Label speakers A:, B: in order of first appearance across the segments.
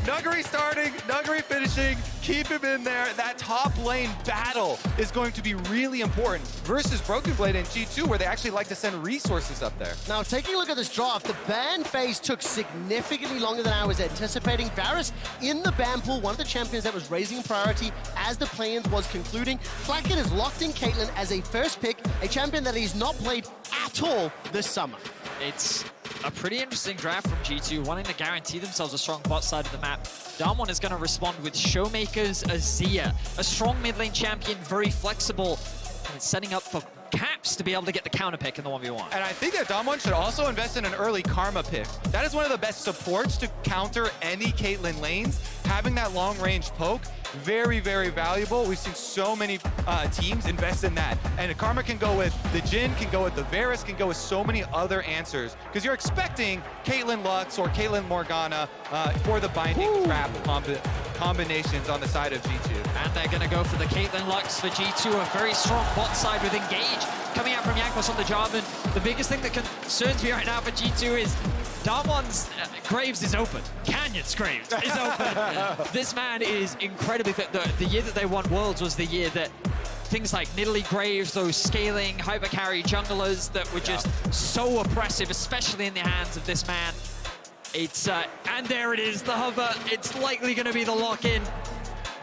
A: Nuguri starting, Nuguri finishing, keep him in there. That top lane battle is going to be really important versus Broken Blade and G2, where they actually like to send resources up there.
B: Now, taking a look at this draft, the ban phase took significantly longer than I was anticipating. Varus in the ban pool, one of the champions that was raising priority as the play-ins was concluding. Flakked has locked in Caitlyn as a first pick, a champion that he's not played at all this summer.
C: It's a pretty interesting draft from G2, wanting to guarantee themselves a strong bot side of the map. DAMWON is going to respond with ShowMaker's Azir, a strong mid lane champion, very flexible, and it's setting up for Caps to be able to get the counter pick in the 1v1.
A: And I think that DAMWON should also invest in an early Karma pick. That is one of the best supports to counter any Caitlyn lanes. Having that long-range poke, very, very valuable. We've seen so many teams invest in that. And Karma can go with the Jhin, can go with the Varus, can go with so many other answers. Because you're expecting Caitlyn Lux or Caitlyn Morgana for the binding trap combinations on the side of G2.
C: And they're going to go for the Caitlyn Lux for G2, a very strong bot side with Engage coming out from Jankos on the Jarvan. The biggest thing that concerns me right now for G2 is DAMWON's Graves is open. Canyon's Graves is open. This man is incredibly fit. The year that they won Worlds was the year that things like Nidalee Graves, those scaling, hypercarry junglers that were just so oppressive, especially in the hands of this man. It's, and there it is, the hover. It's likely going to be the lock-in.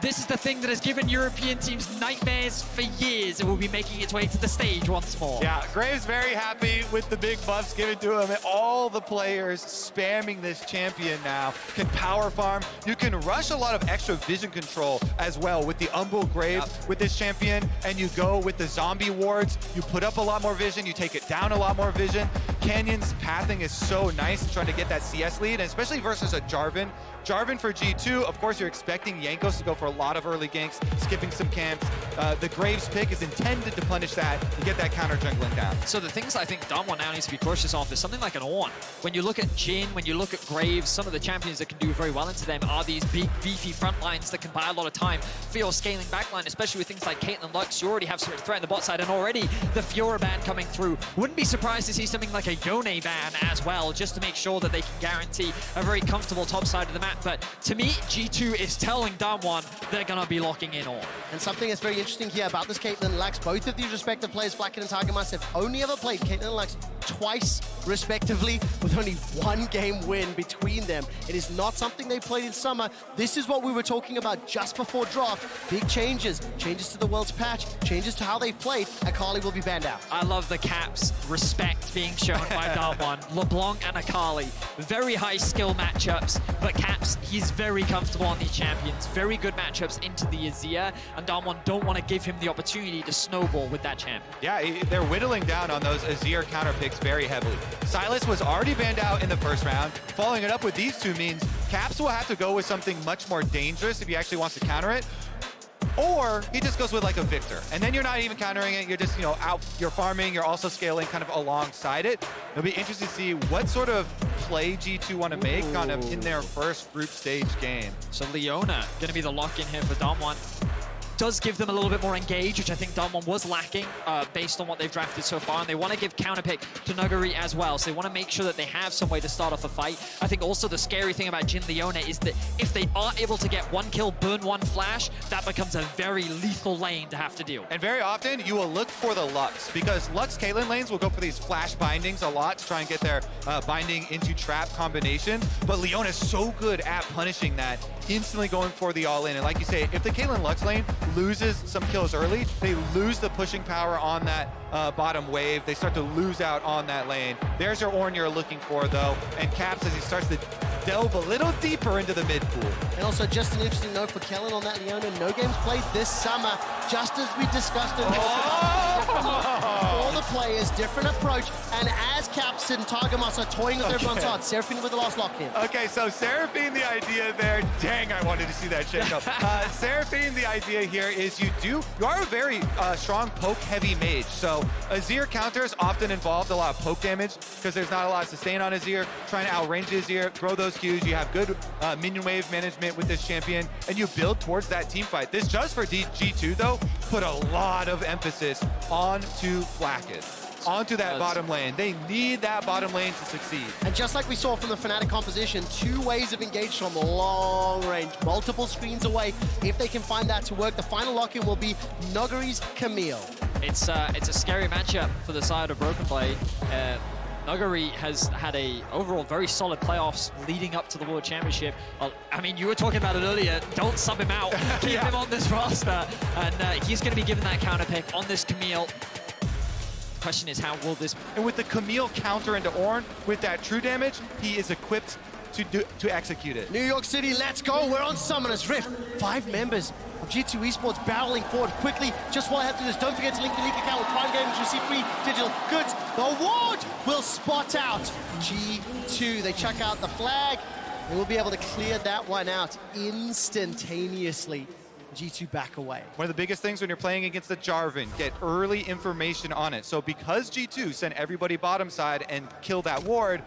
C: This is the thing that has given European teams nightmares for years. It will be making its way to the stage once more.
A: Yeah, Graves very happy with the big buffs given to him. All the players spamming this champion now can power farm. You can rush a lot of extra vision control as well with the Umbral Grave with this champion, and you go with the zombie wards. You put up a lot more vision, you take it down a lot more vision. Canyon's pathing is so nice, trying to get that CS lead, and especially versus a Jarvan. Jarvan for G2, of course, you're expecting Jankos to go for a lot of early ganks, skipping some camps. The Graves pick is intended to punish that and get that counter jungling down.
C: So the things I think DAMWON now needs to be cautious of is something like an Ornn. When you look at Jhin, when you look at Graves, some of the champions that can do very well into them are these big, beefy front lines that can buy a lot of time for your scaling backline, especially with things like Caitlyn Lux. You already have some threat in the bot side, and already the Fiora ban coming through. Wouldn't be surprised to see something like a Yone ban as well, just to make sure that they can guarantee a very comfortable top side of the map. But to me, G2 is telling DAMWON they're going to be locking in Ornn.
B: And something that's very interesting here about this Caitlyn Lux, both of these respective players, Flakked and Targamas, have only ever played Caitlyn Lux twice, respectively, with only one game win between them. It is not something they played in summer. This is what we were talking about just before draft. Big changes. Changes to the World's patch, changes to how they've played. Akali will be banned out.
C: I love the Caps respect being shown by DAMWON. LeBlanc and Akali, very high skill matchups, but Caps, he's very comfortable on these champions. Very good matchups into the Azir, and DAMWON don't want to give him the opportunity to snowball with that champion.
A: Yeah, they're whittling down on those Azir counter picks very heavily. Sylas was already banned out in the first round. Following it up with these two means Caps will have to go with something much more dangerous if he actually wants to counter it. Or he just goes with like a Victor. And then you're not even countering it, you're just, you're farming, you're also scaling kind of alongside it. It'll be interesting to see what sort of play G2 want to make kind of in their first group stage game.
C: So Leona going to be the lock-in here for DAMWON. Does give them a little bit more engage, which I think DAMWON was lacking based on what they've drafted so far, and they want to give counterpick to Nuguri as well, so they want to make sure that they have some way to start off a fight. I think also the scary thing about Jhin Leona is that if they are able to get one kill, burn one flash, that becomes a very lethal lane to have to deal.
A: And very often, you will look for the Lux, because Lux Caitlyn lanes will go for these flash bindings a lot to try and get their binding into trap combination, but Leona is so good at punishing that, instantly going for the all-in. And like you say, if the Caitlyn Lux lane loses some kills early, they lose the pushing power on that bottom wave. They start to lose out on that lane. There's your Ornn you're looking for, though. And Caps, as he starts to delve a little deeper into the mid pool.
B: And also, just an interesting note for Kellin on that Leona, no games played this summer, just as we discussed it. All the players, different approach, and as Caps and Targamas are toying with everyone's hearts, Seraphine with the last lock-in.
A: Okay, so Seraphine, the idea there, dang, I wanted to see that shake up. Seraphine, the idea here is you are a very strong poke-heavy mage, so Azir counters often involved a lot of poke damage because there's not a lot of sustain on Azir, trying to outrange Azir, throw those Qs, you have good minion wave management with this champion, and you build towards that team fight. This just for G2, though, put a lot of emphasis onto Flakked. onto that bottom lane. They need that bottom lane to succeed.
B: And just like we saw from the Fnatic composition, 2 ways of engage from long range, multiple screens away. If they can find that to work, the final lock-in will be Nuguri's Camille.
C: It's a scary matchup for the side of Broken Blade. Nuguri has had a overall very solid playoffs leading up to the World Championship. I mean, you were talking about it earlier. Don't sub him out. Keep him on this roster. And he's going to be given that counter pick on this Camille. Question is, how will this...
A: And with the Camille counter into Ornn, with that true damage, he is equipped to execute it.
B: New York City, let's go. We're on Summoner's Rift. 5 members of G2 Esports barreling forward quickly. Just while I have to do this, don't forget to link the league account with Prime Gaming to receive free digital goods. The ward will spot out G2. They chuck out the flag. They will be able to clear that one out instantaneously. G2 back away.
A: One of the biggest things when you're playing against the Jarvan, get early information on it. So because G2 sent everybody bottom side and killed that ward,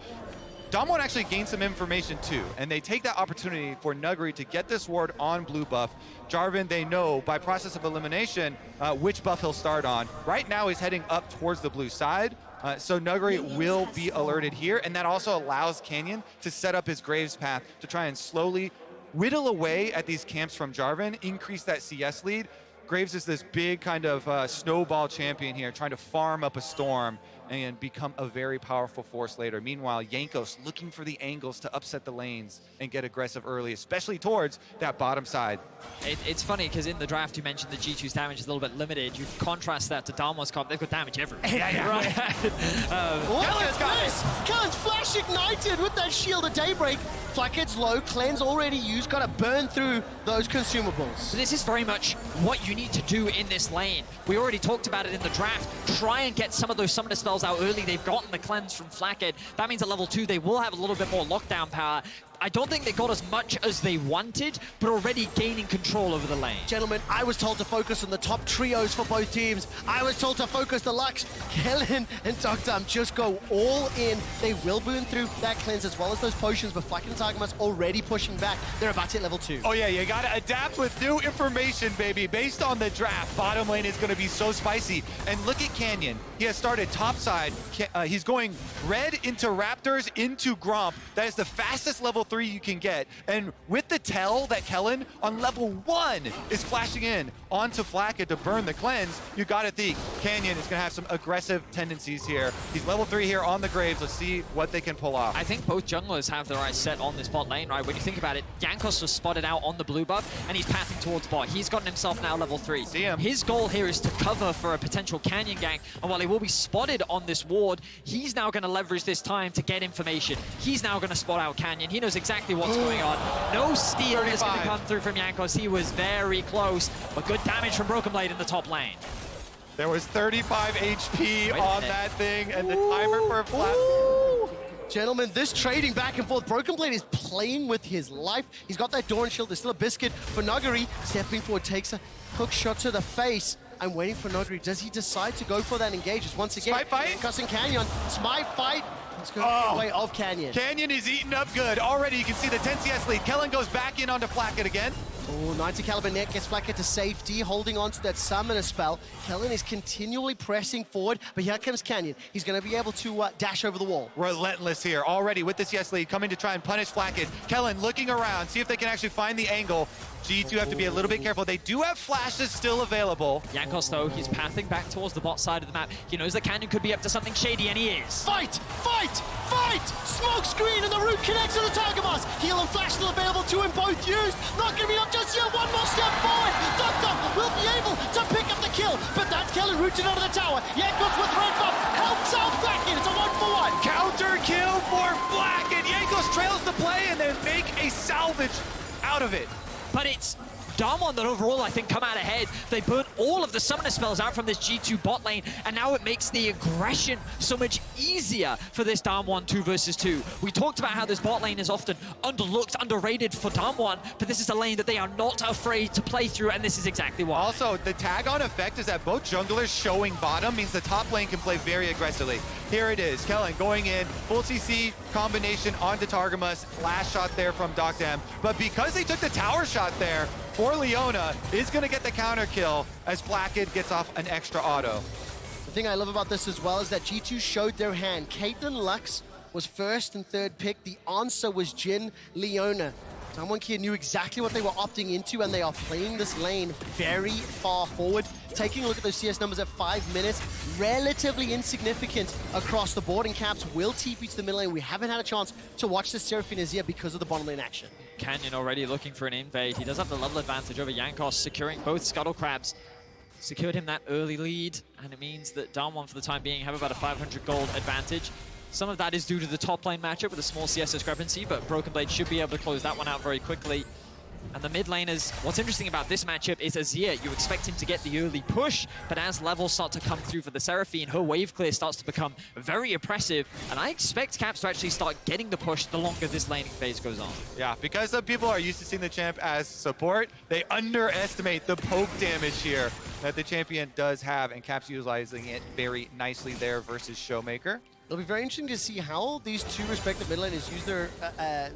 A: DAMWON actually gained some information too, and they take that opportunity for Nuguri to get this ward on blue buff. Jarvan, they know by process of elimination which buff he'll start on. Right now he's heading up towards the blue side, so Nuguri will be alerted here, and that also allows Canyon to set up his Graves path to try and slowly whittle away at these camps from Jarvan, increase that CS lead. Graves is this big kind of snowball champion here, trying to farm up a storm and become a very powerful force later. Meanwhile, Jankos looking for the angles to upset the lanes and get aggressive early, especially towards that bottom side.
C: It's funny, because in the draft you mentioned the G2's damage is a little bit limited. You contrast that to DAMWON's comp, they've got damage everywhere.
A: Yeah.
C: Right?
B: Kellin's got this. Kellin's flash ignited with that shield of daybreak. Flakked's low, cleanse already used, gotta burn through those consumables.
C: So this is very much what you need to do in this lane. We already talked about it in the draft. Try and get some of those summoner spells out early. They've gotten the cleanse from Flakked. That means at level 2 they will have a little bit more lockdown power. I don't think they got as much as they wanted, but already gaining control over the lane.
B: Gentlemen, I was told to focus on the top trios for both teams. I was told to focus the Lux. Kellin and Deokdam just go all in. They will burn through that cleanse as well as those potions, but Flakked and Targamas already pushing back. They're about to hit level 2.
A: Oh yeah, you gotta adapt with new information, baby. Based on the draft, bottom lane is gonna be so spicy. And look at Canyon. He has started top side. He's going red into Raptors into Gromp. That is the fastest level 3 you can get. And with the tell that Kellin on level 1 is flashing in onto Flakked to burn the cleanse, you gotta think Canyon is gonna have some aggressive tendencies here. He's level 3 here on the Graves. Let's see what they can pull off.
C: I think both junglers have their eyes set on this bot lane, right? When you think about it, Jankos was spotted out on the blue buff, and he's pathing towards bot. He's gotten himself now level 3.
A: See him.
C: His goal here is to cover for a potential Canyon gank, and while he will be spotted on this ward, he's now going to leverage this time to get information. He's now going to spot out Canyon. He knows exactly what's going on. No steal is going to come through from Jankos. He was very close, but good damage from Broken Blade in the top lane.
A: There was 35 HP on that thing, and the timer for a flash.
B: Gentlemen, this trading back and forth. Broken Blade is playing with his life. He's got that Dawn Shield. There's still a biscuit for Nuguri. Stepping forward, takes a hook shot to the face. I'm waiting for Nuguri. Does he decide to go for that engage? Once again,
A: Smite fight?
B: Cussing Canyon. Smite fight. Let's go the way of Canyon.
A: Canyon is eating up good. Already you can see the 10 CS lead. Kellin goes back in onto Flakked again.
B: Oh, 90 caliber net gets Flakked to safety, holding on to that summoner spell. Kellin is continually pressing forward, but here comes Canyon. He's going to be able to dash over the wall.
A: Relentless here, already with the CS lead, coming to try and punish Flakked. Kellin looking around, see if they can actually find the angle. G2 have to be a little bit careful. They do have flashes still available.
C: Jankos, though, he's pathing back towards the bot side of the map. He knows that Canyon could be up to something shady, and he is.
B: Fight! Fight! Fight! Smoke screen and the root connects to the Targamas. Heal and flash still available to him, both used. Not going to be enough just yet. One more step forward. Deokdam will be able to pick up the kill, but that's Kellin rooted out of the tower. Jankos with red buff helps out Flakked. It's a 1-for-1.
A: Counter kill for Flakked. Jankos trails the play and then make a salvage out of it.
C: But it's DAMWON that overall, I think, come out ahead. They burnt all of the summoner spells out from this G2 bot lane, and now it makes the aggression so much easier for this DAMWON 2 versus 2. We talked about how this bot lane is often underlooked, underrated for DAMWON, but this is a lane that they are not afraid to play through, and this is exactly why.
A: Also, the tag-on effect is that both junglers showing bottom means the top lane can play very aggressively. Here it is, Kellin going in, full CC combination onto Targamas, last shot there from Deokdam. But because they took the tower shot there, for Leona is going to get the counter kill as Flakked gets off an extra auto.
B: The thing I love about this as well is that G2 showed their hand. Caitlyn Lux was first and third pick. The answer was Jhin, Leona. DAMWON Kia knew exactly what they were opting into, and they are playing this lane very far forward. Taking a look at those CS numbers at 5 minutes, relatively insignificant across the board, and Caps will TP to the mid lane. We haven't had a chance to watch the Seraphine Azir because of the bottom lane action.
C: Canyon already looking for an invade. He does have the level advantage over Jankos, securing both Scuttle Crabs. Secured him that early lead, and it means that DAMWON, for the time being, have about a 500 gold advantage. Some of that is due to the top lane matchup with a small CS discrepancy, but Broken Blade should be able to close that one out very quickly. And the mid laners, what's interesting about this matchup is Azir. You expect him to get the early push, but as levels start to come through for the Seraphine, her wave clear starts to become very oppressive. And I expect Caps to actually start getting the push the longer this laning phase goes on.
A: Yeah, because some people are used to seeing the champ as support, they underestimate the poke damage here that the champion does have, and Caps utilizing it very nicely there versus ShowMaker.
B: It'll be very interesting to see how these two respective mid laners use their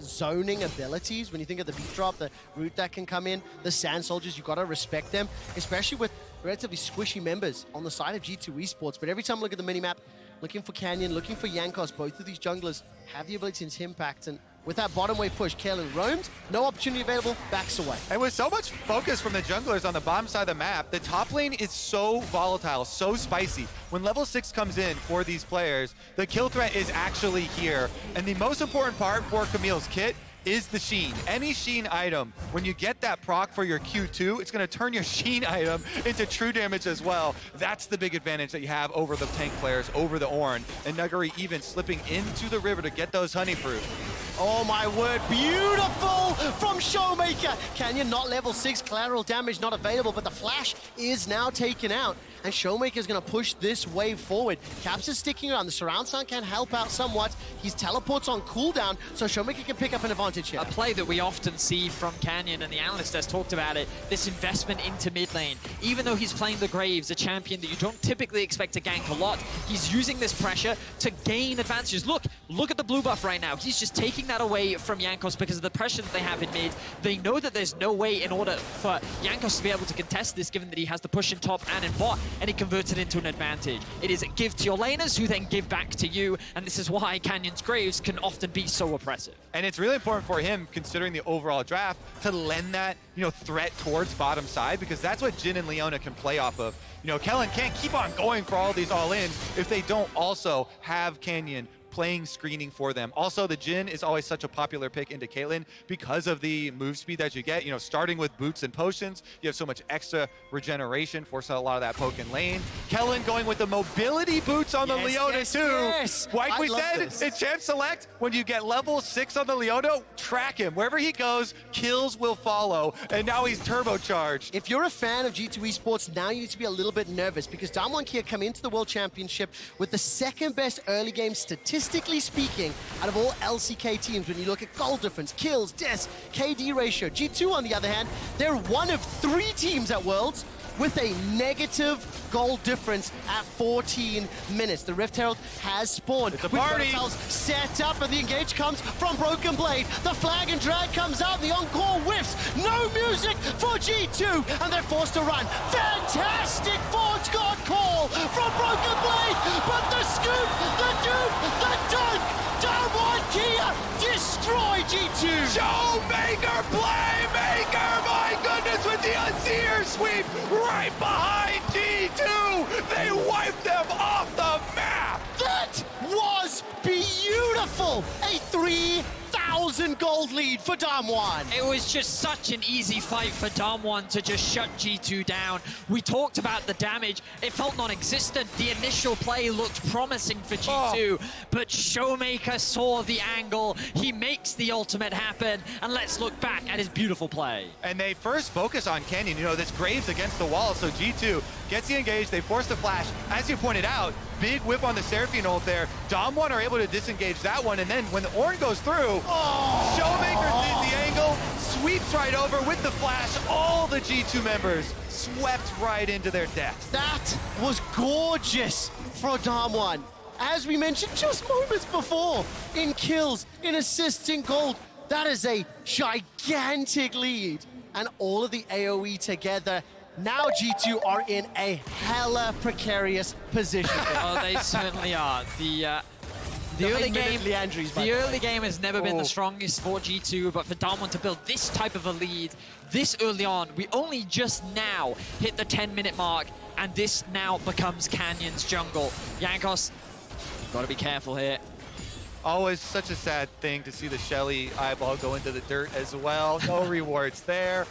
B: zoning abilities. When you think of the beat drop, the root that can come in, the sand soldiers, you've got to respect them, especially with relatively squishy members on the side of G2 Esports. But every time I look at the minimap, looking for Canyon, looking for Jankos, both of these junglers have the ability to impact. And with that bottom wave push, Kellin roamed, no opportunity available, backs away.
A: And with so much focus from the junglers on the bottom side of the map, the top lane is so volatile, so spicy. When level 6 comes in for these players, the kill threat is actually here. And the most important part for Camille's kit is the Sheen. Any Sheen item, when you get that proc for your Q2, it's going to turn your Sheen item into true damage as well. That's the big advantage that you have over the tank players, over the Ornn. And Nuguri even slipping into the river to get those honeyproof.
B: Oh my word, beautiful from ShowMaker. Canyon not level 6, collateral damage not available, but the flash is now taken out. And ShowMaker is going to push this wave forward. Caps is sticking around. The surround sound can help out somewhat. He's teleports on cooldown, so ShowMaker can pick up an advantage here.
C: A play that we often see from Canyon, and the analyst has talked about it, this investment into mid lane. Even though he's playing the Graves, a champion that you don't typically expect to gank a lot, he's using this pressure to gain advantages. Look at the blue buff right now. He's just taking that away from Jankos because of the pressure that they have in mid. They know that there's no way in order for Jankos to be able to contest this, given that he has the push in top and in bot, and he converts it into an advantage. It is give to your laners, who then give back to you, and this is why Canyon's Graves can often be so oppressive.
A: And it's really important for him, considering the overall draft, to lend that, threat towards bottom side, because that's what Jhin and Leona can play off of. Kellin can't keep on going for all these all-ins if they don't also have Canyon playing screening for them. Also, the Jhin is always such a popular pick into Caitlyn because of the move speed that you get. Starting with boots and potions, you have so much extra regeneration, forcing a lot of that poke in lane. Kellin going with the mobility boots on the Leona too.
B: Yes.
A: Like we said, in Champ Select, when you get level 6 on the Leona, track him. Wherever he goes, kills will follow. And now he's turbocharged.
B: If you're a fan of G2 Esports, now you need to be a little bit nervous because DAMWON Kia come into the World Championship with the second best early game statistically speaking out of all LCK teams. When you look at goal difference, kills, deaths, KD ratio. G2, on the other hand, they're one of 3 teams at Worlds with a negative goal difference at 14 minutes. The Rift Herald has spawned.
A: It's a party.
B: We've got ourselves set up, and the engage comes from Broken Blade. The flag and drag comes out, the encore whiffs. No music for G2, and they're forced to run. Fantastic Forge God call from Broken Blade, but the scoop, the dupe, the dunk, DAMWON Kia destroy G2.
A: ShowMaker playmaker, my goodness, with the Azir sweep right behind G2. They wiped them off the map.
B: That was beautiful. A 3,000 gold lead for DAMWON.
C: It was just such an easy fight for DAMWON to just shut G2 down. We talked about the damage. It felt non-existent. The initial play looked promising for G2, but ShowMaker saw the angle. He makes the ultimate happen, and let's look back at his beautiful play.
A: And they first focus on Canyon. This Graves against the wall, so G2 gets the engage. They force the flash. As you pointed out, big whip on the Seraphine ult there. DAMWON are able to disengage that one, and then when the Ornn goes through, ShowMaker sees the angle, sweeps right over with the flash. All the G2 members swept right into their death.
B: That was gorgeous for DAMWON. As we mentioned just moments before, in kills, in assists, in gold, that is a gigantic lead. And all of the AoE together Now G2 are in a hella precarious position.
C: Oh, they certainly are. The early game has never been the strongest for G2, but for DAMWON to build this type of a lead this early on, we only just now hit the 10-minute mark, and this now becomes Canyon's jungle. Jankos, gotta be careful here.
A: Always such a sad thing to see the Shelly eyeball go into the dirt as well. No rewards there.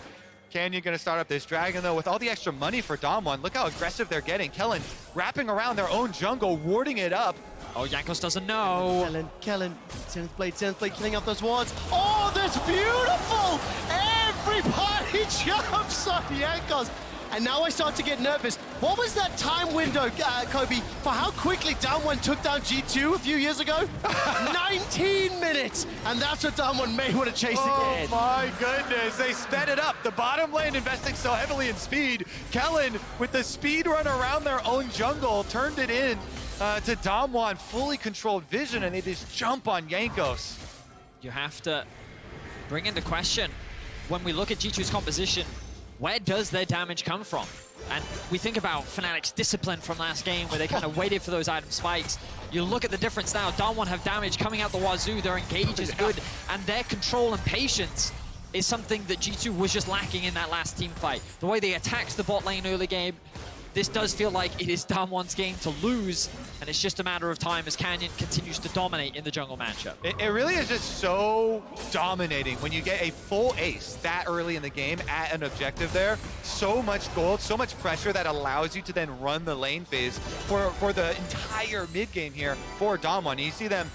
A: Canyon gonna start up this dragon though with all the extra money for DAMWON. Look how aggressive they're getting. Kellin wrapping around their own jungle, warding it up.
C: Oh, Jankos doesn't know.
B: Kellin, 7th blade, killing up those wards. Oh, that's beautiful! Everybody jumps on Jankos. And now I start to get nervous. What was that time window, Kobe, for how quickly DAMWON took down G2 a few years ago? 19 minutes! And that's what DAMWON may want to chase again.
A: Oh my goodness, they sped it up. The bottom lane investing so heavily in speed. Kellin, with the speed run around their own jungle, turned it in to DAMWON, fully controlled vision, and they just jump on Jankos.
C: You have to bring into question, when we look at G2's composition, where does their damage come from? And we think about Fnatic's discipline from last game where they kind of waited for those item spikes. You look at the difference now, DAMWON have damage coming out the wazoo, their engage is good, and their control and patience is something that G2 was just lacking in that last team fight. The way they attacked the bot lane early game, this does feel like it is DAMWON's game to lose, and it's just a matter of time as Canyon continues to dominate in the jungle matchup.
A: It really is just so dominating when you get a full ace that early in the game at an objective there. So much gold, so much pressure that allows you to then run the lane phase for the entire mid game here for DAMWON. You see them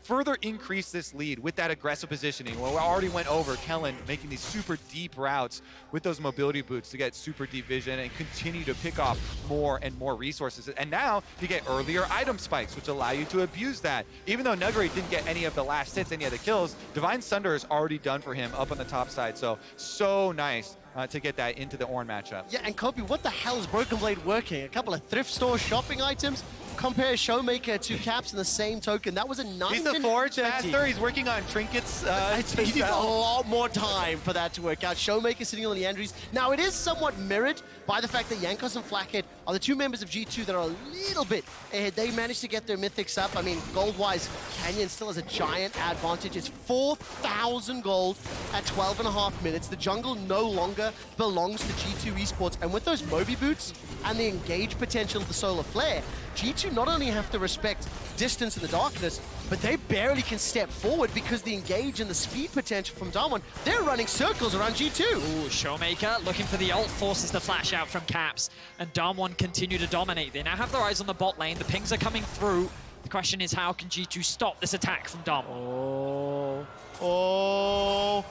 A: further increase this lead with that aggressive positioning. Well, we already went over Kellin making these super deep routes with those mobility boots to get super deep vision and continue to pick off more and more resources. And now you get earlier item spikes, which allow you to abuse that. Even though Nuguri didn't get any of the last hits, any of the kills, Divine Sunder is already done for him up on the top side. So nice to get that into the Ornn matchup.
B: Yeah, and Kobe, what the hell is Broken Blade working? A couple of thrift store shopping items? Compare ShowMaker to Caps in the same token. That was a 9-minute.
A: He's the Forge master. He's working on trinkets.
B: He needs a lot more time for that to work out. ShowMaker sitting on the Andrews. Now, it is somewhat mirrored by the fact that Jankos and Flakked are the two members of G2 that are a little bit ahead. They managed to get their mythics up. I mean, gold-wise, Canyon still has a giant advantage. It's 4,000 gold at 12.5 minutes. The jungle no longer belongs to G2 Esports. And with those Moby boots and the engage potential of the Solar Flare, G2 not only have to respect distance in the darkness, but they barely can step forward because the engage and the speed potential from DAMWON, they're running circles around G2.
C: Ooh, ShowMaker looking for the ult, forces the flash out from Caps, and DAMWON continue to dominate. They now have their eyes on the bot lane, the pings are coming through. The question is, how can G2 stop this attack from DAMWON?
B: Oh,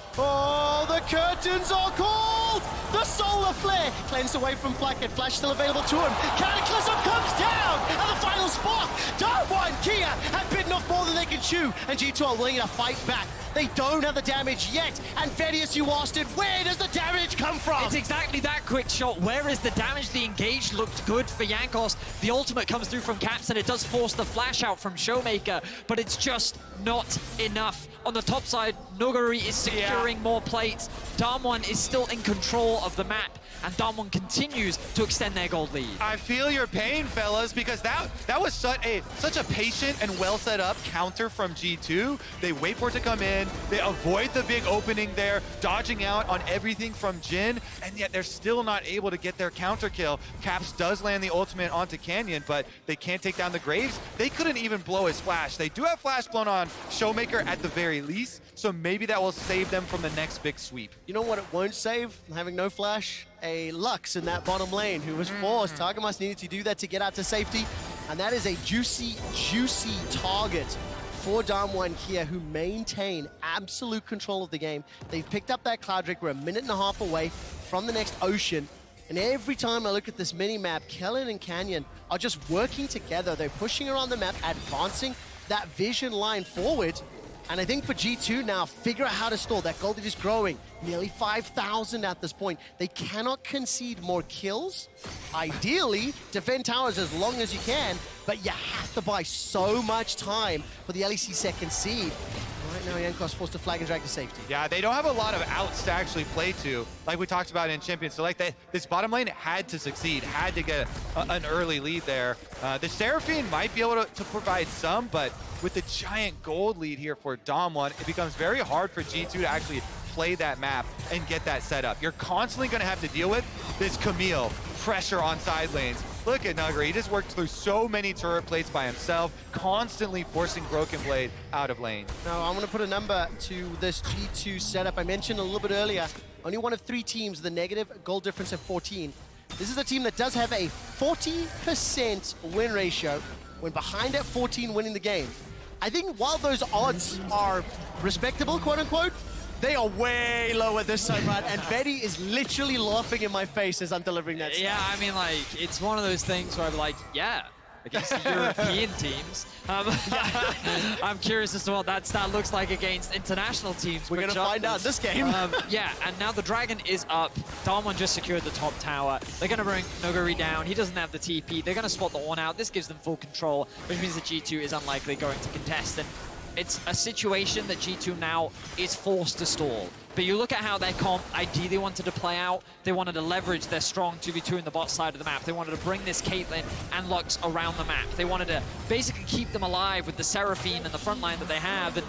B: the curtains are called! The Solar Flare cleansed away from Flakked. Flash still available to him. Cataclysm comes down! And the final spark! DAMWON Kia have bitten off more than they can chew, and G2 are willing to fight back. They don't have the damage yet, and Vedius, you asked it, where does the damage come from?
C: It's exactly that, QuickShot. Where is the damage? The engage looked good for Jankos. The ultimate comes through from Caps, and it does force the flash out from ShowMaker, but it's just not enough. On the top side, Nuguri is securing more plates. DAMWON is still in control of the map, and DAMWON continues to extend their gold lead.
A: I feel your pain, fellas, because that was such a patient and well set up counter from G2. They wait for it to come in, they avoid the big opening there, dodging out on everything from Jhin, and yet they're still not able to get their counter kill. Caps does land the ultimate onto Canyon, but they can't take down the Graves. They couldn't even blow his flash. They do have flash blown on ShowMaker at the very least, so maybe that will save them from the next big sweep.
B: You know what it won't save? Having no flash? A Lux in that bottom lane who was forced. Targamas needed to do that to get out to safety, and that is a juicy target for DAMWON Kia, who maintain absolute control of the game. They've picked up that Cloud Drake. We're a minute and a half away from the next Ocean. And every time I look at this mini-map, Kellin and Canyon are just working together. They're pushing around the map, advancing that vision line forward. And I think for G2 now, figure out how to stall. That gold is growing, nearly 5,000 at this point. They cannot concede more kills. Ideally, defend towers as long as you can, but you have to buy so much time for the LEC second seed. Right now, Jankos forced to flag and drag to safety.
A: Yeah, they don't have a lot of outs to actually play to, like we talked about in Champions. So like this bottom lane had to succeed, had to get an early lead there. The Seraphine might be able to provide some, but with the giant gold lead here for DAMWON, it becomes very hard for G2 to actually play that map and get that set up. You're constantly going to have to deal with this Camille pressure on side lanes. Look at Nuguri, he just worked through so many turret plates by himself, constantly forcing Broken Blade out of lane.
B: Now, I'm going to put a number to this G2 setup. I mentioned a little bit earlier, only one of 3 teams with a negative goal difference of 14. This is a team that does have a 40% win ratio when behind at 14 winning the game. I think while those odds are respectable, quote unquote, they are way lower this time around, and Betty is literally laughing in my face as I'm delivering that.
C: Yeah, I mean, like, it's one of those things where I'm like, yeah, against the European teams. I'm curious as to what that stat looks like against international teams.
B: We're going to find out this game.
C: Yeah, and now the Dragon is up. DAMWON just secured the top tower. They're going to bring Nuguri down. He doesn't have the TP. They're going to spot the Ornn out. This gives them full control, which means that G2 is unlikely going to contest. And it's a situation that G2 now is forced to stall. But you look at how their comp ideally wanted to play out. They wanted to leverage their strong 2v2 in the bot side of the map. They wanted to bring this Caitlyn and Lux around the map. They wanted to basically keep them alive with the Seraphine and the front line that they have. And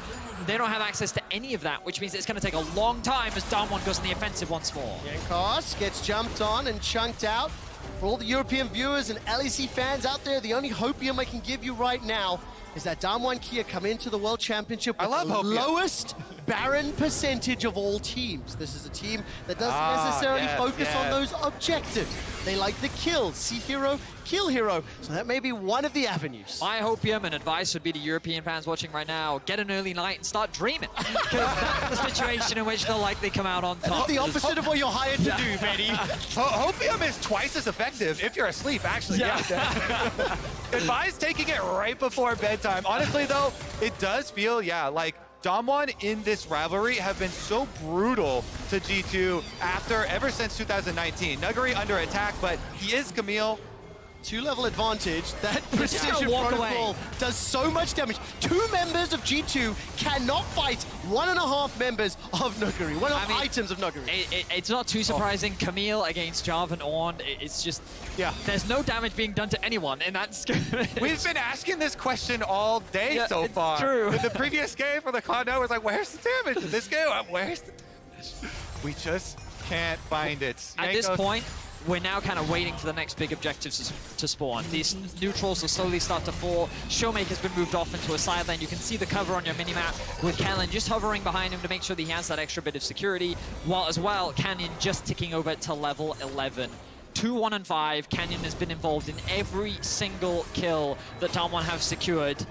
C: they don't have access to any of that, which means it's going to take a long time as DAMWON goes on the offensive once more.
B: Jankos gets jumped on and chunked out. For all the European viewers and LEC fans out there, the only hopium I can give you right now is that DAMWON Kia come into the World Championship with the lowest Baron percentage of all teams. This is a team that doesn't necessarily focus on those objectives. They like the kills, see hero, kill hero. So that may be one of the avenues.
C: My hopium and advice would be to European fans watching right now, get an early night and start dreaming. Because that's the situation in which they'll likely come out on top.
B: That's the opposite of what you're hired to do, Betty.
A: Hopium is twice as effective if you're asleep, actually. Yeah. Advise taking it right before bedtime. Honestly, though, it does feel, like DAMWON in this rivalry have been so brutal to G2 ever since 2019. Nuguri under attack, but he is Camille.
B: 2-level advantage. That precision protocol does so much damage. 2 members of G2 cannot fight 1.5 members of Nuguri. Items of Nuguri.
C: It's not too surprising. Camille against Jarvan Ornn, it's just, there's no damage being done to anyone in that skirmish.
A: We've been asking this question all day so far.
C: True.
A: In the previous game for the Kondo, was like, where's the damage? In this game, where's the damage? We just can't find it.
C: At this point, we're now kind of waiting for the next big objectives to spawn. These neutrals will slowly start to fall. ShowMaker's been moved off into a side lane. You can see the cover on your minimap with Kellin just hovering behind him to make sure that he has that extra bit of security, while as well, Canyon just ticking over to level 11. 2, 1, and 5. Canyon has been involved in every single kill that DAMWON have secured.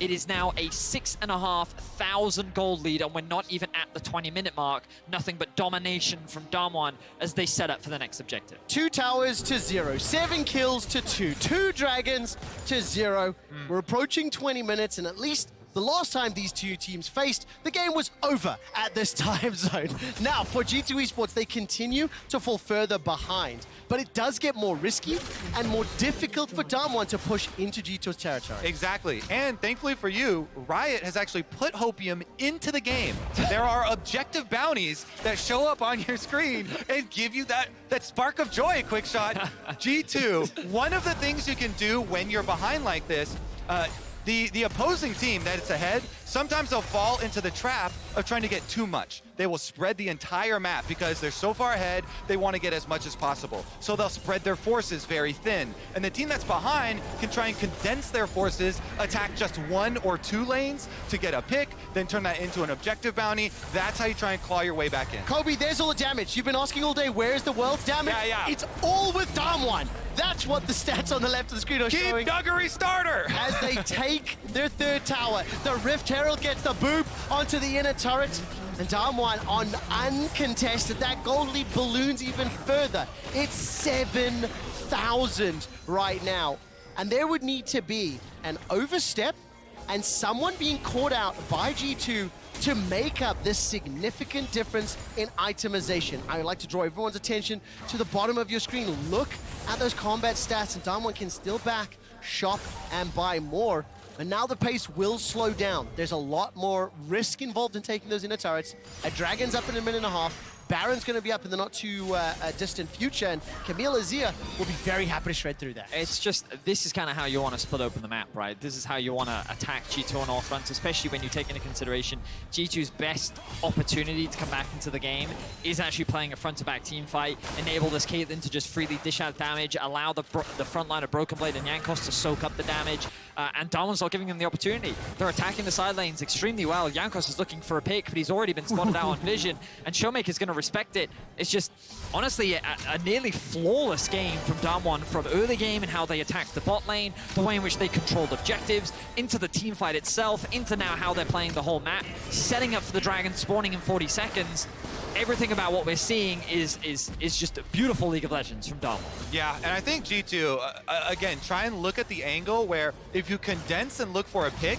C: It is now a 6,500 gold lead, and we're not even at the 20-minute mark. Nothing but domination from DAMWON as they set up for the next objective.
B: 2 towers to 0, 7 kills to 2, 2 dragons to 0. We're approaching 20 minutes, and at least the last time these 2 teams faced, the game was over at this time zone. Now, for G2 Esports, they continue to fall further behind, but it does get more risky and more difficult for DAMWON to push into G2's territory.
A: Exactly, and thankfully for you, Riot has actually put hopium into the game. There are objective bounties that show up on your screen and give you that spark of joy, QuickShot. G2, one of the things you can do when you're behind like this, the opposing team that it's ahead, sometimes they'll fall into the trap of trying to get too much. They will spread the entire map because they're so far ahead, they want to get as much as possible. So they'll spread their forces very thin. And the team that's behind can try and condense their forces, attack just 1 or 2 lanes to get a pick, then turn that into an objective bounty. That's how you try and claw your way back in.
B: Kobe, there's all the damage. You've been asking all day, where's the world's damage?
A: Yeah.
B: It's all with DAMWON. That's what the stats on the left of the screen are showing.
A: Keep Nuguri starter!
B: As they take their 3rd tower, the Rift Herald gets the boop onto the inner turret, and DAMWON on uncontested. That gold lead balloons even further. It's 7,000 right now. And there would need to be an overstep and someone being caught out by G2 to make up this significant difference in itemization. I would like to draw everyone's attention to the bottom of your screen. Look at those combat stats, and DAMWON can still back, shop, and buy more. And now the pace will slow down. There's a lot more risk involved in taking those inner turrets. A Dragon's up in a minute and a half. Baron's going to be up in the not too distant future, and Camille Azir will be very happy to shred through that.
C: It's just, this is kind of how you want to split open the map, right? This is how you want to attack G2 on all fronts, especially when you take into consideration G2's best opportunity to come back into the game is actually playing a front-to-back team fight, enable this Caitlyn to just freely dish out damage, allow the front line of Broken Blade and Jankos to soak up the damage, and DAMWON's not giving them the opportunity. They're attacking the side lanes extremely well. Jankos is looking for a pick, but he's already been spotted out on vision, and ShowMaker is going to respect it. It's just, honestly, a nearly flawless game from DAMWON from early game and how they attacked the bot lane, the way in which they controlled objectives, into the team fight itself, into now how they're playing the whole map, setting up for the Dragon, spawning in 40 seconds. Everything about what we're seeing is just a beautiful League of Legends from DAMWON.
A: Yeah, and I think G2, again, try and look at the angle where if you condense and look for a pick,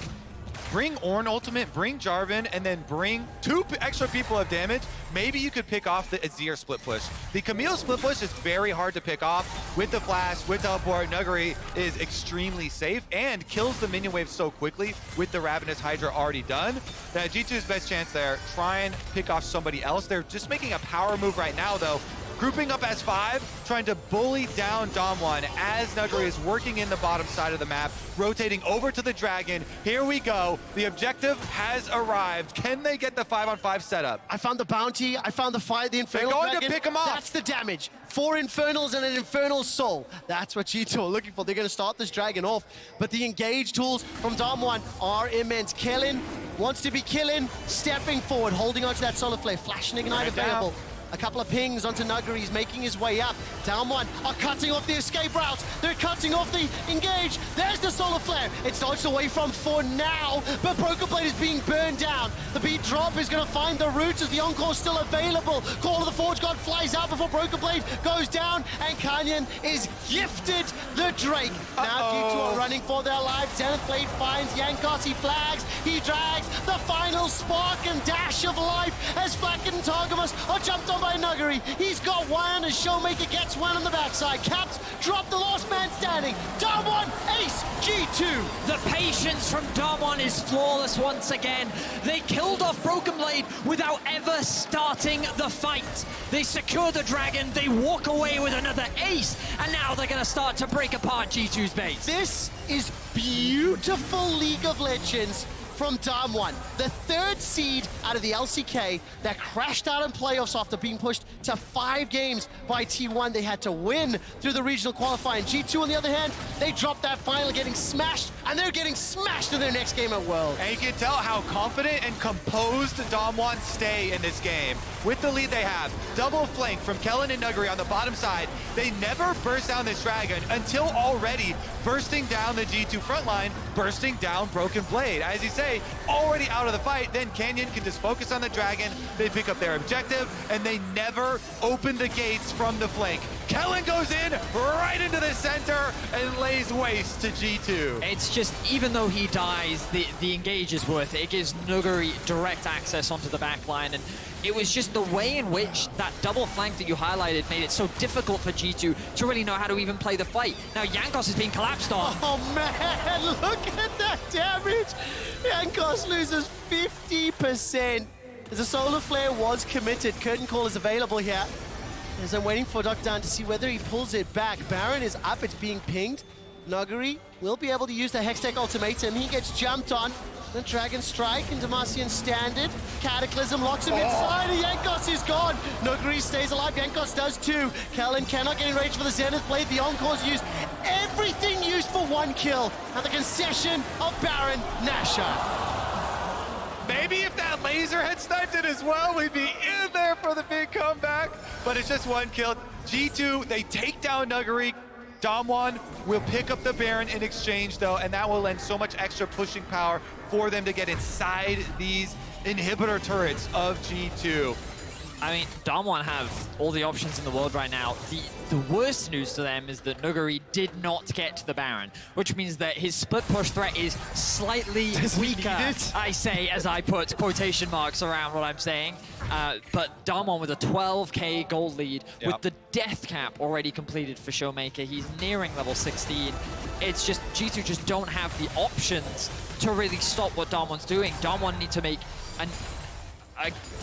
A: bring Ornn ultimate, bring Jarvan, and then bring 2 extra people of damage, maybe you could pick off the Azir split push. The Camille split push is very hard to pick off. With the flash, with teleport, Nuguri is extremely safe and kills the minion wave so quickly with the Ravenous Hydra already done that G2's best chance there, try and pick off somebody else. They're just making a power move right now, though. Grouping up as 5, trying to bully down DAMWON as Nuguri is working in the bottom side of the map, rotating over to the Dragon. Here we go. The objective has arrived. Can they get the 5-on-5 setup?
B: I found the bounty. I found the fire, the Infernal
A: They're going
B: Dragon.
A: to pick him off.
B: That's the damage. 4 Infernals and an Infernal Soul. That's what G2 are looking for. They're going to start this Dragon off. But the engage tools from DAMWON are immense. Kellin wants to be killing, stepping forward, holding onto that Solar Flare, flashing Ignite available. A couple of pings onto Nuguri. He's making his way up. DAMWON are cutting off the escape route. They're cutting off the engage. There's the Solar Flare. It's dodged away from for now, but Broken Blade is being burned down. The beat drop is going to find the roots as the Encore is still available. Call of the Forge God flies out before Broken Blade goes down, and Canyon is gifted the Drake. Now G2 are running for their lives. Zenith Blade finds Jankos. He flags. He drags the final spark and dash of life as Flakked and Targamas are jumped on by Nuguri. He's got one as ShowMaker gets one on the backside. Capped, drop the last man standing. DAMWON ace G2.
C: The patience from DAMWON is flawless once again. They killed off Broken Blade without ever starting the fight. They secure the Dragon, they walk away with another ace, and now they're going to start to break apart G2's base.
B: This is beautiful League of Legends from DAMWON, the 3rd seed out of the LCK that crashed out in playoffs after being pushed to 5 games by T1. They had to win through the regional qualifying. G2, on the other hand, they dropped that final, getting smashed, and they're getting smashed in their next game at World.
A: And you can tell how confident and composed DAMWON stay in this game. With the lead they have, double flank from Kellin and Nuguri on the bottom side. They never burst down this Dragon until already bursting down the G2 front line, bursting down Broken Blade. As you say, already out of the fight, then Canyon can just focus on the Dragon, they pick up their objective, and they never open the gates from the flank. Kellin goes in right into the center and lays waste to G2.
C: It's just, even though he dies, the engage is worth it. It gives Nuguri direct access onto the back line, and it was just the way in which that double flank that you highlighted made it so difficult for G2 to really know how to even play the fight. Now Jankos is being collapsed on.
B: Oh man, look at that damage. Jankos loses 50%. As a Solar Flare was committed, Curtain Call is available here. As I'm waiting for Deokdam to see whether he pulls it back. Baron is up, it's being pinged. Nuguri will be able to use the Hextech Ultimatum. He gets jumped on. The Dragon Strike and Demacian Standard. Cataclysm locks him inside, and Jankos is gone. Nuguri stays alive, Jankos does too. Kellin cannot get in range for the Zenith Blade. The Encore's used. Everything used for 1 kill. At the concession of Baron Nashor.
A: Maybe if that laser had sniped it as well, we'd be in there for the big comeback. But it's just 1 kill. G2, they take down Nuguri. DAMWON will pick up the Baron in exchange, though, and that will lend so much extra pushing power for them to get inside these inhibitor turrets of G2.
C: I mean, DAMWON have all the options in the world right now. The worst news to them is that Nuguri did not get to the Baron, which means that his split push threat is slightly weaker, I say, as I put quotation marks around what I'm saying. But DAMWON with a 12k gold lead, with the death cap already completed for ShowMaker. He's nearing level 16. It's just, G2 just don't have the options to really stop what DAMWON's doing. DAMWON need to make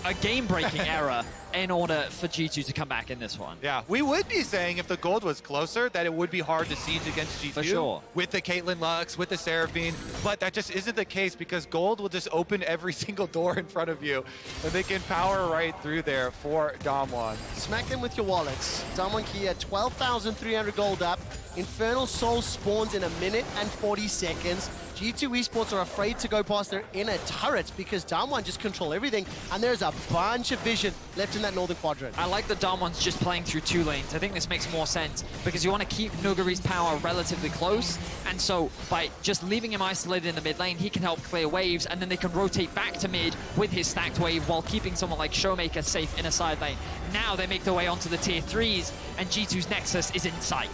C: a game-breaking error in order for G2 to come back in this one.
A: Yeah, we would be saying if the gold was closer that it would be hard to siege against G2.
C: For sure.
A: With the Caitlyn Lux, with the Seraphine, but that just isn't the case because gold will just open every single door in front of you and they can power right through there for DAMWON.
B: Smack them with your wallets. DAMWON Kia, 12,300 gold up. Infernal Soul spawns in 1 minute and 40 seconds. G2 Esports are afraid to go past their inner turrets because DAMWON just control everything, and there's a bunch of vision left in that northern quadrant.
C: I like that DAMWON's just playing through 2 lanes. I think this makes more sense because you want to keep Nuguri's power relatively close, and so by just leaving him isolated in the mid lane, he can help clear waves, and then they can rotate back to mid with his stacked wave while keeping someone like ShowMaker safe in a side lane. Now they make their way onto the tier 3s, and G2's Nexus is in sight.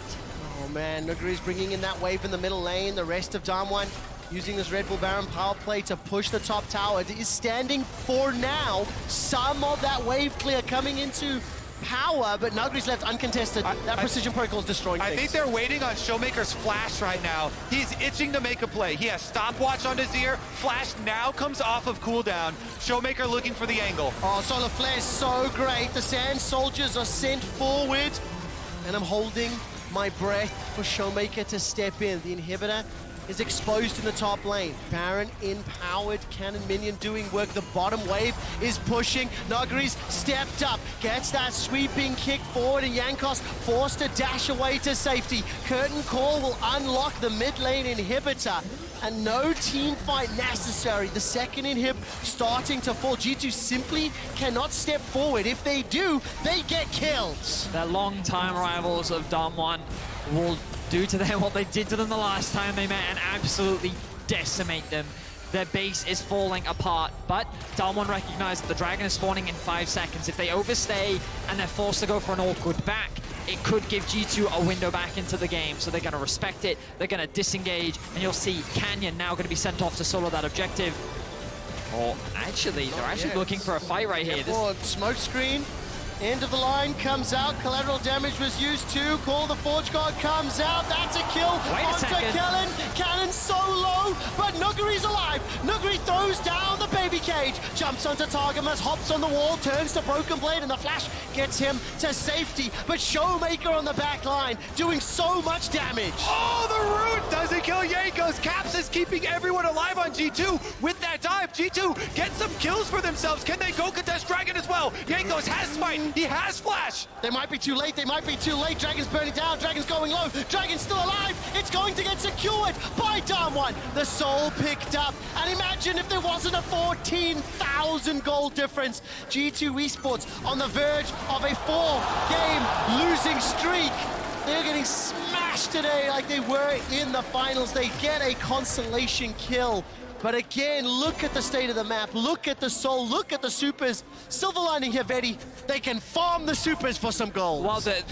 B: Oh man, Nuguri's bringing in that wave in the middle lane. The rest of DAMWON using this Red Bull Baron power play to push the top tower. It is standing for now. Some of that wave clear coming into power, but Nuguri's left uncontested. That precision protocol is destroying things.
A: I think they're waiting on ShowMaker's flash right now. He's itching to make a play. He has stopwatch on Azir. Flash now comes off of cooldown. ShowMaker looking for the angle.
B: Oh, Solar Flare is so great. The Sand Soldiers are sent forward, and I'm holding my breath for ShowMaker to step in. The inhibitor is exposed in the top lane. Baron empowered, cannon minion doing work. The bottom wave is pushing. Nuguri's stepped up, gets that sweeping kick forward, and Jankos forced to dash away to safety. Curtain Call will unlock the mid lane inhibitor, and no team fight necessary. The second inhib starting to fall. G2 simply cannot step forward. If they do, they get killed.
C: The long-time rivals of DAMWON will do to them what they did to them the last time they met and absolutely decimate them. Their base is falling apart, but DAMWON recognize that the dragon is spawning in 5 seconds. If they overstay and they're forced to go for an awkward back, it could give G2 a window back into the game. So they're going to respect it, they're going to disengage, and you'll see Canyon now going to be sent off to solo that objective. Or actually, they're actually looking for a fight right here.
B: Smoke screen. End of the line comes out. Collateral damage was used too. Call the Forge God comes out. That's a kill onto Kellin. Cannon so low, but Nuguri's alive. Nuguri throws down the baby cage. Jumps onto Targamas, hops on the wall, turns to Broken Blade, and the flash gets him to safety. But ShowMaker on the back line doing so much damage.
A: Oh, the root doesn't kill Jankos. Caps is keeping everyone alive on G2 with that dive. G2 get some kills for themselves. Can they go contest Dragon as well? Jankos has Smite. He has Flash.
B: They might be too late. They might be too late. Dragon's burning down. Dragon's going low. Dragon's still alive. It's going to get secured by DAMWON. The soul picked up. And imagine if there wasn't a 14,000 goal difference. G2 Esports on the verge of a 4-game losing streak. They're getting smashed today like they were in the finals. They get a consolation kill. But again, look at the state of the map. Look at the soul. Look at the supers. Silver lining here, Vedi. They can farm the supers for some goals.
C: Well, that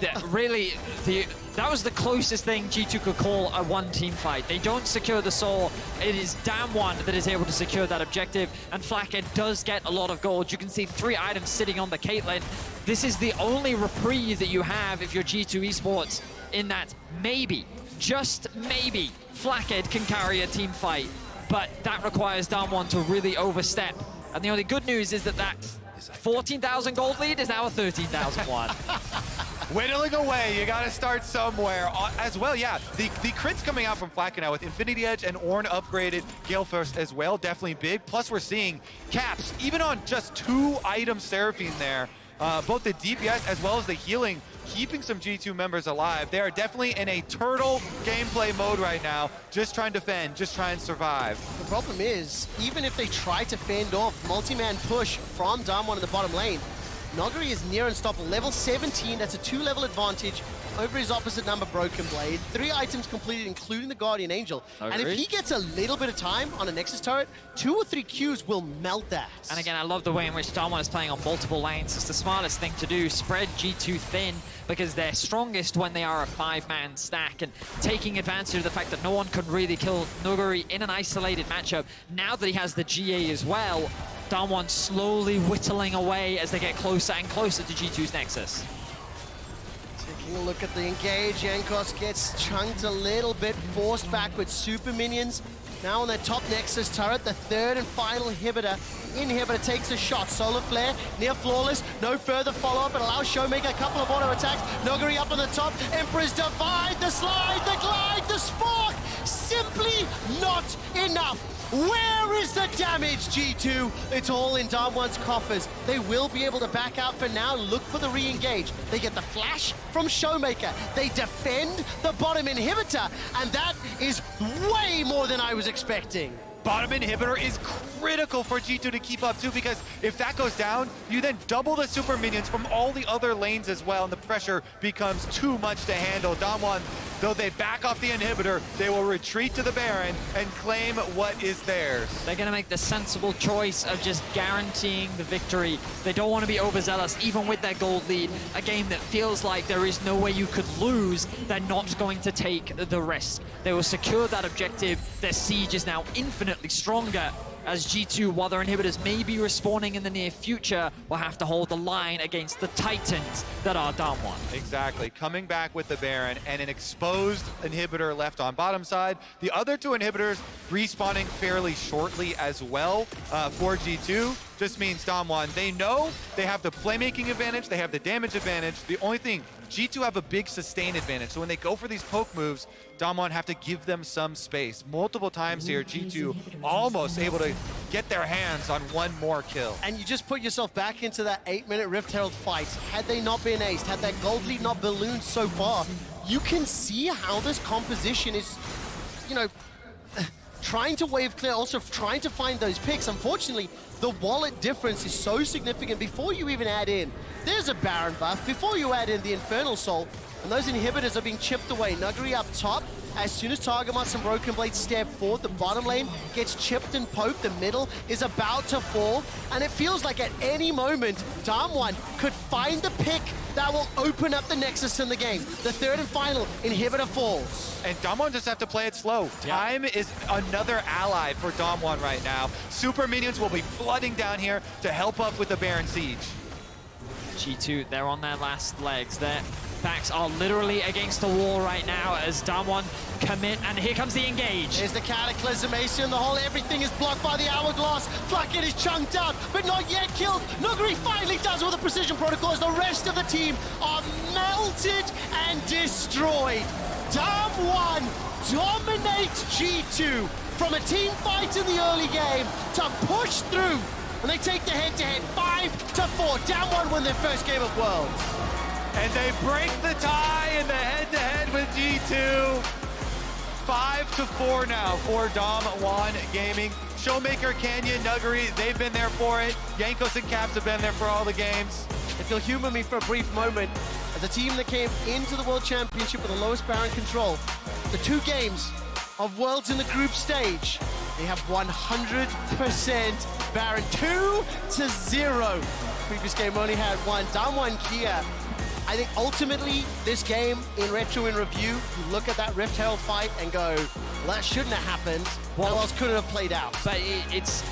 C: was the closest thing G2 could call a one-team fight. They don't secure the soul. It is DAMWON that is able to secure that objective, and Flakked does get a lot of gold. You can see 3 items sitting on the Caitlyn. This is the only reprieve that you have if you're G2 Esports, in that maybe, just maybe, Flakked can carry a team fight. But that requires DAMWON to really overstep. And the only good news is that 14,000 gold lead is now a 13,001.
A: Whittling away, you gotta start somewhere. As well, yeah, the crits coming out from Flakked now with Infinity Edge and Ornn upgraded, Gale First as well, definitely big. Plus we're seeing Caps, even on just 2 items Seraphine there, both the DPS as well as the healing, keeping some G2 members alive. They are definitely in a turtle gameplay mode right now, just trying to fend, just try and survive.
B: The problem is, even if they try to fend off multi-man push from DAMWON in the bottom lane, Nuguri is near unstoppable. Level 17, that's a 2-level advantage over his opposite number, Broken Blade. 3 items completed, including the Guardian Angel. And if he gets a little bit of time on a Nexus turret, 2 or 3 Qs will melt that.
C: And again, I love the way in which DAMWON is playing on multiple lanes. It's the smartest thing to do. Spread G2 thin, because they're strongest when they are a 5-man stack, and taking advantage of the fact that no one could really kill Nuguri in an isolated matchup. Now that he has the GA as well, DAMWON slowly whittling away as they get closer and closer to G2's Nexus.
B: Taking a look at the engage, Jankos gets chunked a little bit, forced back with super minions. Now on their top Nexus turret, the 3rd and final inhibitor. Inhibitor takes a shot. Solar Flare, near flawless. No further follow-up. It allows ShowMaker a couple of auto attacks. Nuguri up on the top. Emperor's Divide, the slide, the glide, the spark. Simply not enough. Where is the damage, G2? It's all in DAMWON's coffers. They will be able to back out for now, look for the re-engage. They get the flash from ShowMaker. They defend the bottom inhibitor, and that is way more than I was expecting.
A: Bottom inhibitor is critical for G2 to keep up too, because if that goes down, you then double the super minions from all the other lanes as well, and the pressure becomes too much to handle. DAMWON, though they back off the inhibitor, they will retreat to the Baron and claim what is theirs.
C: They're going to make the sensible choice of just guaranteeing the victory. They don't want to be overzealous, even with their gold lead. A game that feels like there is no way you could lose. They're not going to take the risk. They will secure that objective. Their siege is now infinitely stronger, as G2, while their inhibitors may be respawning in the near future, will have to hold the line against the titans that are DAMWON.
A: Exactly. Coming back with the Baron and an exposed inhibitor left on bottom side. The other 2 inhibitors respawning fairly shortly as well for G2. Just means DAMWON, they know they have the playmaking advantage, they have the damage advantage. The only thing, G2 have a big sustain advantage. So when they go for these poke moves, DAMWON have to give them some space. Multiple times here, G2 almost able to get their hands on 1 more kill.
B: And you just put yourself back into that 8-minute Rift Herald fight. Had they not been aced, had that gold lead not ballooned so far, you can see how this composition is, you know, trying to wave clear, also trying to find those picks. Unfortunately, the wallet difference is so significant before you even add in. There's a Baron buff, before you add in the Infernal Soul, and those inhibitors are being chipped away. Nuguri up top. As soon as Targamas and Broken Blade step forward, the bottom lane gets chipped and poked. The middle is about to fall, and it feels like at any moment, DAMWON could find the pick that will open up the Nexus in the game. The 3rd and final inhibitor falls.
A: And DAMWON just have to play it slow. Time is another ally for DAMWON right now. Super minions will be flooding down here to help up with the Baron siege.
C: G2, they're on their last legs. Their backs are literally against the wall right now as DAMWON commit, and here comes the engage.
B: There's the Cataclysm, AC in the hole, everything is blocked by the Hourglass. Flakked is chunked out, but not yet killed. Nuguri finally does with a precision protocol as the rest of the team are melted and destroyed. DAMWON dominates G2 from a team fight in the early game to push through. And they take the head-to-head 5-4. DAMWON win their first game of Worlds.
A: And they break the tie in the head-to-head with G2. 5-4 now for DAMWON Gaming. ShowMaker, Canyon, Nuguri, they've been there for it. Jankos and Caps have been there for all the games.
B: If you'll humor me for a brief moment, as a team that came into the World Championship with the lowest Baron control, the 2 games of Worlds in the group stage, they have 100% Baron, 2-0. Previous game only had 1. DAMWON Kia. I think ultimately this game, in retro, in review, you look at that Rift Herald fight and go, well, that shouldn't have happened. How else could it have played out?
C: But it's